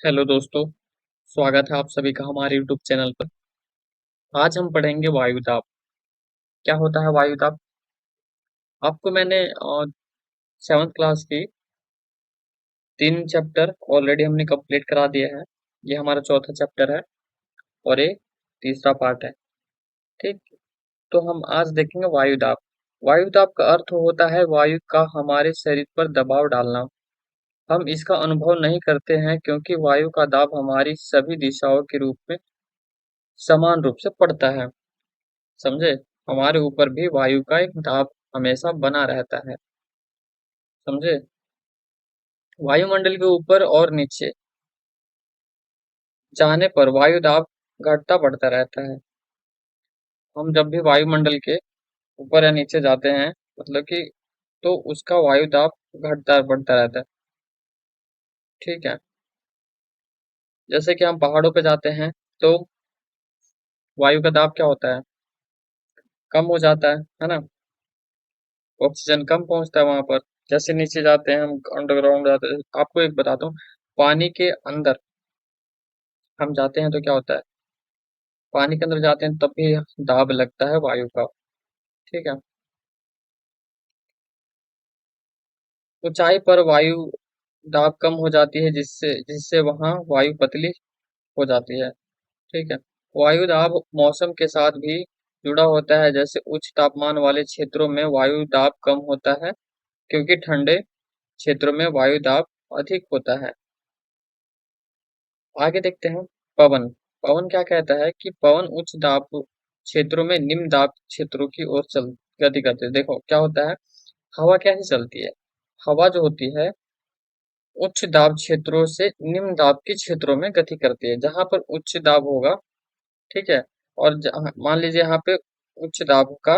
Hello दोस्तों, स्वागत है आप सभी का हमारे यूट्यूब चैनल पर। आज हम पढ़ेंगे वायुदाब। क्या होता है वायुदाब? आपको मैंने 7th क्लास की 3 चैप्टर ऑलरेडी हमने कंप्लीट करा दिया है। ये हमारा चौथा चैप्टर है और ये तीसरा पार्ट है। ठीक, तो हम आज देखेंगे वायुदाब। वायुदाब का अर्थ होता है वायु का हमारे शरीर पर दबाव डालना। हम इसका अनुभव नहीं करते हैं क्योंकि वायु का दाब हमारी सभी दिशाओं के रूप में समान रूप से पड़ता है। समझे? हमारे ऊपर भी वायु का एक दाब हमेशा बना रहता है। समझे? वायुमंडल के ऊपर और नीचे जाने पर वायु दाब घटता बढ़ता रहता है। हम जब भी वायुमंडल के ऊपर या नीचे जाते हैं, मतलब कि, तो उसका वायु दाब घटता बढ़ता रहता है। ठीक है? जैसे कि हम पहाड़ों पे जाते हैं तो वायु का दाब क्या होता है? कम हो जाता है ना? ऑक्सीजन कम पहुंचता है वहां पर। जैसे नीचे जाते हैं हम, अंडरग्राउंड जाते हैं। आपको एक बताता हूँ, पानी के अंदर हम जाते हैं तो क्या होता है? पानी के अंदर जाते हैं तब भी दाब लगता है वायु का। ठीक है? ऊंचाई पर वायु दाब कम हो जाती है, जिससे जिससे वहां वायु पतली हो जाती है। ठीक है? वायु दाब मौसम के साथ भी जुड़ा होता है। जैसे उच्च तापमान वाले क्षेत्रों में वायु दाब कम होता है क्योंकि ठंडे क्षेत्रों में वायु दाब अधिक होता है। आगे देखते हैं पवन। पवन क्या कहता है कि पवन उच्च दाब क्षेत्रों में निम्न दाब क्षेत्रों की ओर चल गति करते हैं। देखो क्या होता है, हवा कैसे चलती है? हवा जो होती है उच्च दाब क्षेत्रों से निम्न दाब के क्षेत्रों में गति करती है। जहां पर उच्च दाब होगा, ठीक है, और मान लीजिए यहाँ पे उच्च दाब का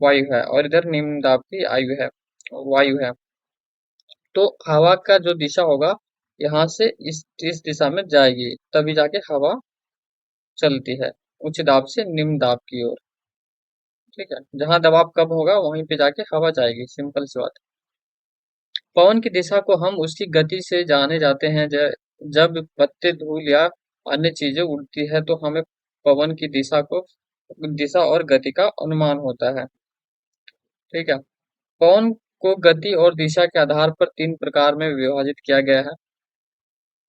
वायु है और इधर निम्न दाब की वायु है, तो हवा का जो दिशा होगा यहाँ से इस दिशा में जाएगी, तभी जाके हवा चलती है उच्च दाब से निम्न दाब की ओर। ठीक है? जहां दबाव कम होगा वहीं पे जाके हवा जाएगी। सिंपल सी बात है। पवन की दिशा को हम उसकी गति से जाने जाते हैं। जब पत्ते, धूल या अन्य चीजें उड़ती है तो हमें पवन की दिशा और गति का अनुमान होता है। ठीक है? पवन को गति और दिशा के आधार पर 3 प्रकार में विभाजित किया गया है।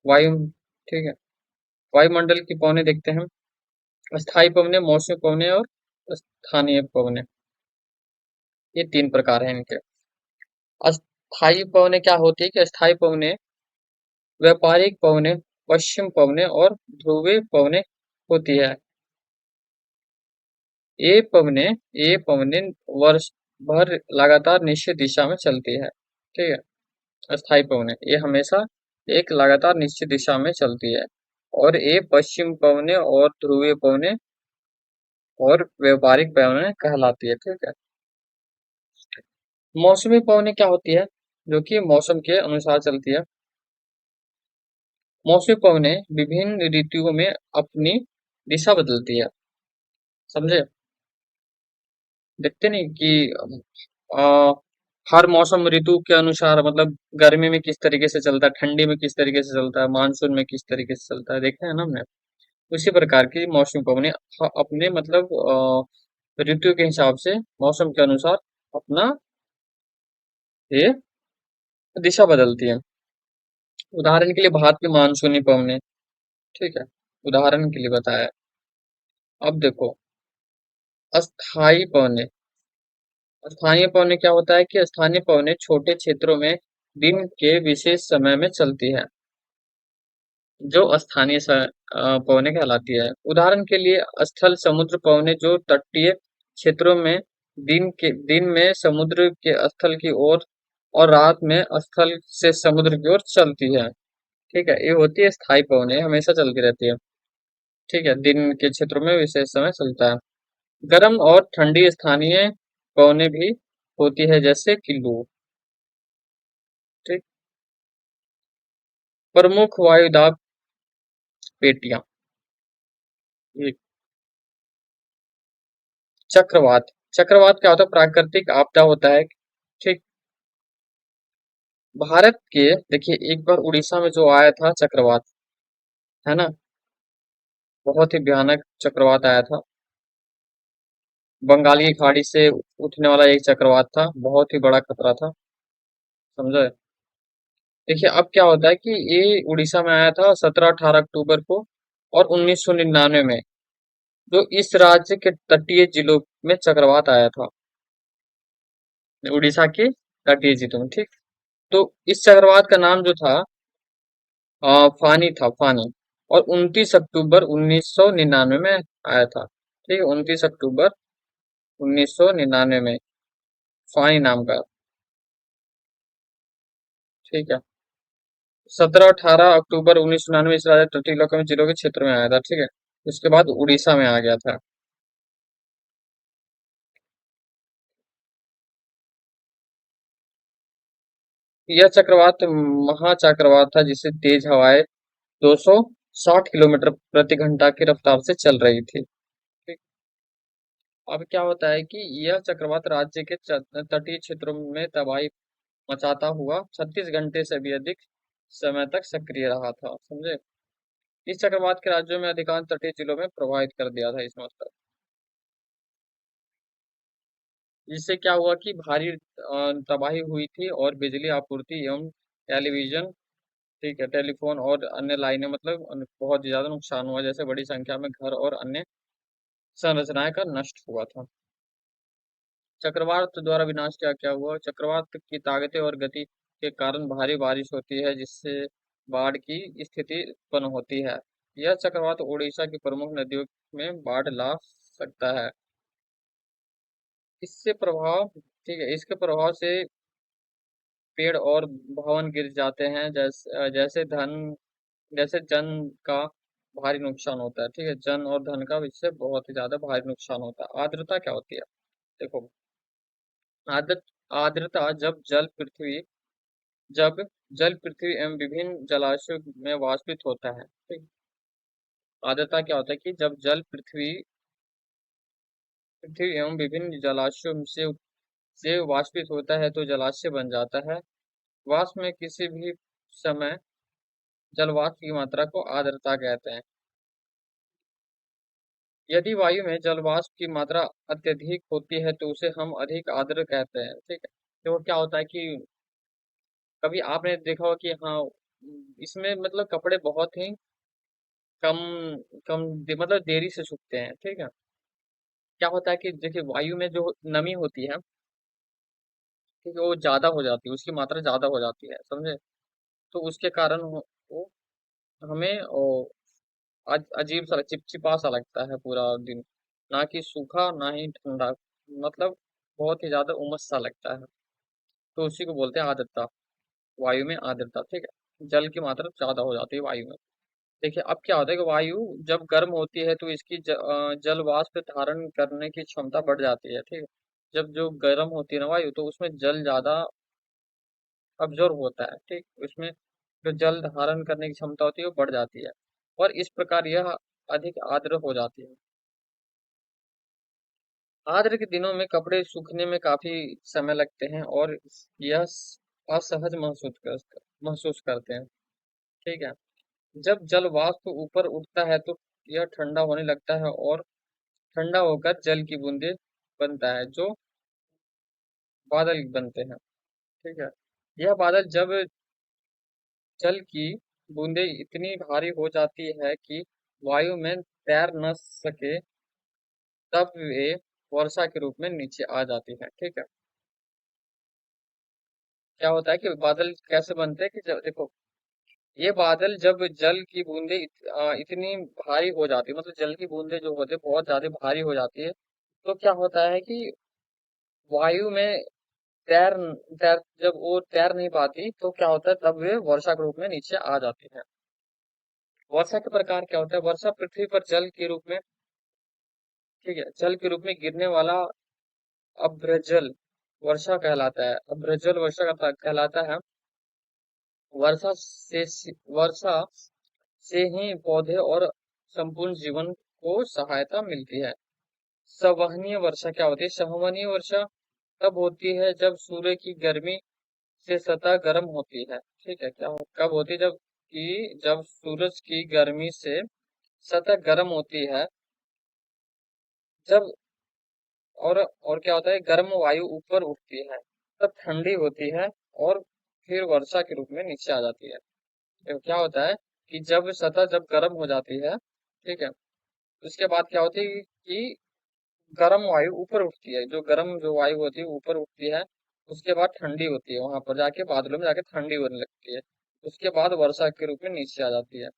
वायु, ठीक है, वायुमंडल की पवनें देखते हैं। अस्थायी पवनें, मौसमी पवनें और स्थानीय पवनें। ये 3 प्रकार हैं इनके। अस्थायी पवनें क्या होती है कि अस्थायी पवनें व्यापारिक पवनें, पश्चिम पवनें और ध्रुवीय पवनें होती है। ये पवनें वर्ष भर लगातार निश्चित दिशा में चलती है। ठीक है? अस्थायी पवनें ये हमेशा एक लगातार निश्चित दिशा में चलती है। और ये पश्चिम पवनें और ध्रुवीय पवनें और व्यापारिक पवनें कहलाती है। ठीक है? मौसमी पवनें क्या होती है? जो कि मौसम के अनुसार चलती है। मौसमी पवनें विभिन्न ऋतुओं में अपनी दिशा बदलती है। समझे? देखते नहीं कि अ, हर मौसम ऋतु के अनुसार, मतलब गर्मी में किस तरीके से चलता है, ठंडी में किस तरीके से चलता है, मानसून में किस तरीके से चलता है, देखा है ना हमने। उसी प्रकार की मौसमी पवनें अपने, मतलब ऋतु के हिसाब से मौसम के अनुसार अपना ये दिशा बदलती है। उदाहरण के लिए भारत की मानसूनी पवनें। ठीक है? उदाहरण के लिए बताया। अब देखो अस्थाई पवनें। स्थानीय पवनें क्या होता है कि स्थानीय पवनें छोटे क्षेत्रों में दिन के विशेष समय में चलती है, जो पवनें कहलाती है। उदाहरण के लिए स्थल समुद्र पवनें जो तटीय क्षेत्रों में दिन में समुद्र के स्थल की ओर और रात में स्थल से समुद्र की ओर चलती है। ठीक है? ये होती है स्थायी पवनें, हमेशा चलती रहती है। ठीक है? दिन के क्षेत्रों में विशेष समय चलता है। गर्म और ठंडी स्थानीय पवनें भी होती है, जैसे कि लू। ठीक? प्रमुख वायुदाब पेटियां। एक, चक्रवात। चक्रवात क्या होता है? प्राकृतिक आपदा होता है। ठीक? भारत के, देखिए, एक बार उड़ीसा में जो आया था चक्रवात, है ना। बहुत ही भयानक चक्रवात आया था। बंगाल की खाड़ी से उठने वाला एक चक्रवात था, बहुत ही बड़ा खतरा था। समझे। देखिए अब क्या होता है कि ये उड़ीसा में आया था 17-18 अक्टूबर को, और 1999 में जो इस राज्य के तटीय जिलों में चक्रवात आया था, उड़ीसा के तटीय जिलों में, ठीक। तो इस चक्रवात का नाम जो था फानी था, फानी। और 29 अक्टूबर 1999 में आया था, ठीक है। 29 अक्टूबर 1999 में फानी नाम का, ठीक है। 17-18 अक्टूबर 1999 इस राज्य तटीय इलाकों में जिलों के क्षेत्र में आया था, ठीक है। उसके बाद उड़ीसा में आ गया था। यह चक्रवात महाचक्रवात था, जिसे तेज हवाएं 260 किलोमीटर प्रति घंटा की रफ्तार से चल रही थी, ठीक। अब क्या होता है कि यह चक्रवात राज्य के तटीय क्षेत्रों में तबाही मचाता हुआ 36 घंटे से भी अधिक समय तक सक्रिय रहा था, समझे। इस चक्रवात के राज्यों में अधिकांश तटीय जिलों में प्रभावित कर दिया था इस मतलब। जिससे क्या हुआ कि भारी तबाही हुई थी, और बिजली आपूर्ति एवं टेलीविजन, ठीक है, टेलीफोन और अन्य लाइनें, मतलब बहुत ही ज्यादा नुकसान हुआ, जैसे बड़ी संख्या में घर और अन्य संरचनाएं का नष्ट हुआ था। चक्रवात द्वारा विनाश क्या क्या हुआ। चक्रवात की ताकतें और गति के कारण भारी बारिश होती है, जिससे बाढ़ की स्थिति उत्पन्न होती है। यह चक्रवात उड़ीसा की प्रमुख नदियों में बाढ़ ला सकता है। इससे प्रभाव, ठीक है, इसके प्रभाव से पेड़ और भवन गिर जाते हैं, जैसे जन का भारी नुकसान होता है, ठीक है। जन और धन का इससे बहुत ही ज्यादा भारी नुकसान होता है। आर्द्रता क्या होती है, देखो। आदत आर्द्रता जब जल पृथ्वी एवं विभिन्न जलाशयों में वाष्पित होता है, ठीक। आर्द्रता क्या होता है कि जब जल पृथ्वी एवं विभिन्न जलाशयों से वाष्पित होता है तो जलाशय बन जाता है। वाष्प में किसी भी समय जलवाष्प की मात्रा को आर्द्रता कहते हैं। यदि वायु में जलवाष्प की मात्रा अत्यधिक होती है तो उसे हम अधिक आर्द्र कहते हैं, ठीक है। तो क्या होता है कि कभी आपने देखा हो कि हाँ, इसमें मतलब कपड़े बहुत ही कम मतलब देरी से सूखते हैं, ठीक है। क्या होता है कि देखिए वायु में जो नमी होती है, ठीक है, वो ज्यादा हो जाती है, उसकी मात्रा ज्यादा हो जाती है, समझे। तो उसके कारण वो हमें अजीब सा चिपचिपा सा लगता है पूरा दिन। ना कि सूखा ना ही ठंडा, मतलब बहुत ही ज्यादा उमस सा लगता है। तो उसी को बोलते हैं आर्द्रता, वायु में आर्द्रता, ठीक है। जल की मात्रा ज्यादा हो जाती है वायु में। देखिए अब क्या होता है कि वायु जब गर्म होती है तो इसकी जल वाष्प धारण करने की क्षमता बढ़ जाती है, ठीक है। जब जो गर्म होती है ना वायु, तो उसमें जल ज्यादा अब्जॉर्ब होता है, ठीक। उसमें जो जल धारण करने की क्षमता होती है वो बढ़ जाती है, और इस प्रकार यह अधिक आर्द्र हो जाती है। आर्द्र के दिनों में कपड़े सूखने में काफी समय लगते हैं, और यह असहज महसूस करते हैं, ठीक है। जब जल वाष्प ऊपर उठता है तो यह ठंडा होने लगता है, और ठंडा होकर जल की बूंदें बनता है, जो बादल बनते हैं, ठीक है। यह बादल जब जल की बूंदें इतनी भारी हो जाती है कि वायु में तैर न सके, तब वे वर्षा के रूप में नीचे आ जाती है, ठीक है। क्या होता है कि बादल कैसे बनते हैं कि जब देखो, ये बादल जब जल की बूंदें इतनी भारी हो जाती है, मतलब जल की बूंदें जो होते हैं बहुत ज्यादा भारी हो जाती है, तो क्या होता है कि वायु में तैर तैर जब वो तैर नहीं पाती तो क्या होता है, तब वे वर्षा के रूप में नीचे आ जाती है। वर्षा के प्रकार क्या होता है। वर्षा पृथ्वी पर जल के रूप में, ठीक है, जल के रूप में गिरने वाला अभ्रजल वर्षा कहलाता है। अभ्रजल वर्षा कहलाता है। वर्षा से ही पौधे और संपूर्ण जीवन को सहायता मिलती है। संवहनीय वर्षा क्या होती है। संवहनीय वर्षा तब होती है जब सूर्य की गर्मी से सतह गर्म होती है, ठीक है। कब होती है, जब कि जब सूरज की गर्मी से सतह गर्म होती है, जब और क्या होता है, गर्म वायु ऊपर उठती है, तब ठंडी होती है और फिर वर्षा के रूप में नीचे आ जाती है। तो क्या होता है कि जब सतह जब गर्म हो जाती है, ठीक है, उसके बाद क्या होती है कि गर्म वायु ऊपर उठती है, जो गर्म जो वायु होती है ऊपर उठती है, उसके बाद ठंडी होती है, वहां पर जाके बादलों में जाके ठंडी होने लगती है, उसके बाद वर्षा के रूप में नीचे आ जाती है।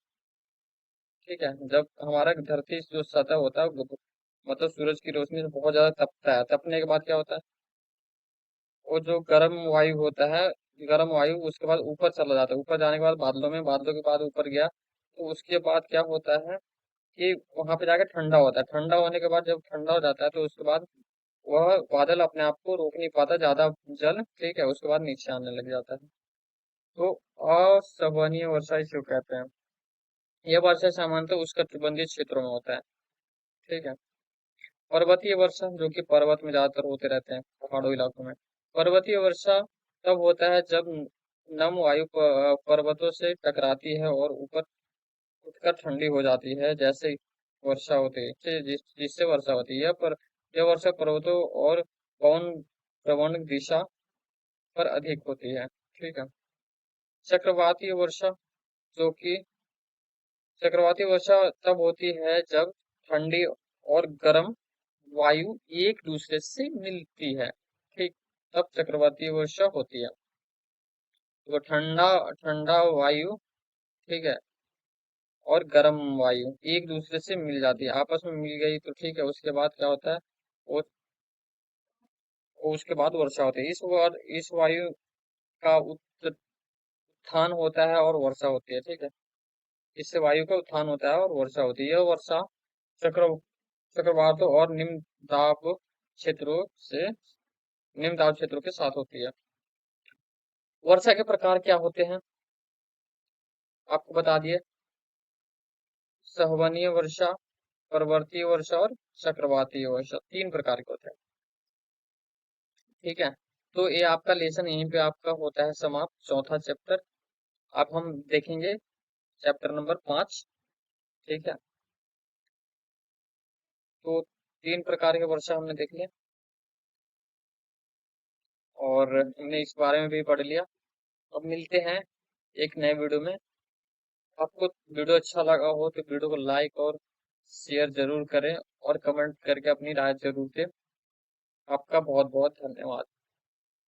ठीक है, जब हमारा धरती जो सतह होता है मतलब सूरज की रोशनी से बहुत ज्यादा तपता है, तपने के बाद क्या होता है, वो जो गर्म वायु होता है, गर्म वायु उसके बाद ऊपर चला जाता है, ऊपर जाने के बाद बादलों में, बादलों के बाद ऊपर गया, तो उसके बाद क्या होता है कि वहां पे जाके ठंडा होता है, ठंडा होने के बाद जब ठंडा हो जाता है तो उसके बाद वह बादल अपने आप को रोक नहीं पाता, ज्यादा जल, ठीक है, उसके बाद नीचे आने लग जाता है। तो असहनीय वर्षा इसे कहते हैं। यह वर्षा सामान्यतः उष्णकटिबंधीय क्षेत्रों में होता है। ठीक है। पर्वतीय वर्षा, जो कि पर्वत में ज्यादातर होते रहते हैं, पहाड़ों इलाकों में। पर्वतीय वर्षा तब होता है जब नम वायु पर्वतों से टकराती है और ऊपर उठकर ठंडी हो जाती है, जैसे वर्षा होती है, जिससे वर्षा होती है। पर यह वर्षा पर्वतों और पवन प्रवण दिशा पर अधिक होती है। ठीक है। चक्रवातीय वर्षा, जो कि चक्रवाती वर्षा तब होती है जब ठंडी और गर्म वायु एक दूसरे से मिलती है। ठीक, तब चक्रवाती वर्षा होती है। तो ठंडा ठंडा वायु, ठीक है, और गर्म वायु एक दूसरे से मिल जाती है, आपस में मिल गई तो ठीक है, उसके बाद क्या होता है, वो उसके बाद वर्षा होती है। इस वायु का उत्थान होता है और वर्षा होती है। ठीक है, इससे वायु का उत्थान होता है और वर्षा होती है। यह वर्षा चक्र चक्रवातों और निम्न दाब क्षेत्रों के साथ होती है। वर्षा के प्रकार क्या होते हैं, आपको बता दिए। संवहनीय वर्षा, पर्वतीय वर्षा और चक्रवातीय वर्षा, तीन प्रकार के होते हैं। ठीक है, तो ये आपका लेसन यहीं पे आपका होता है समाप्त, चौथा चैप्टर। अब हम देखेंगे चैप्टर नंबर 5। ठीक है, तो तीन प्रकार के वर्षा हमने देख लिया और हमने इस बारे में भी पढ़ लिया। अब मिलते हैं एक नए वीडियो में। आपको वीडियो अच्छा लगा हो तो वीडियो को लाइक और शेयर जरूर करें और कमेंट करके अपनी राय जरूर दें। आपका बहुत बहुत धन्यवाद।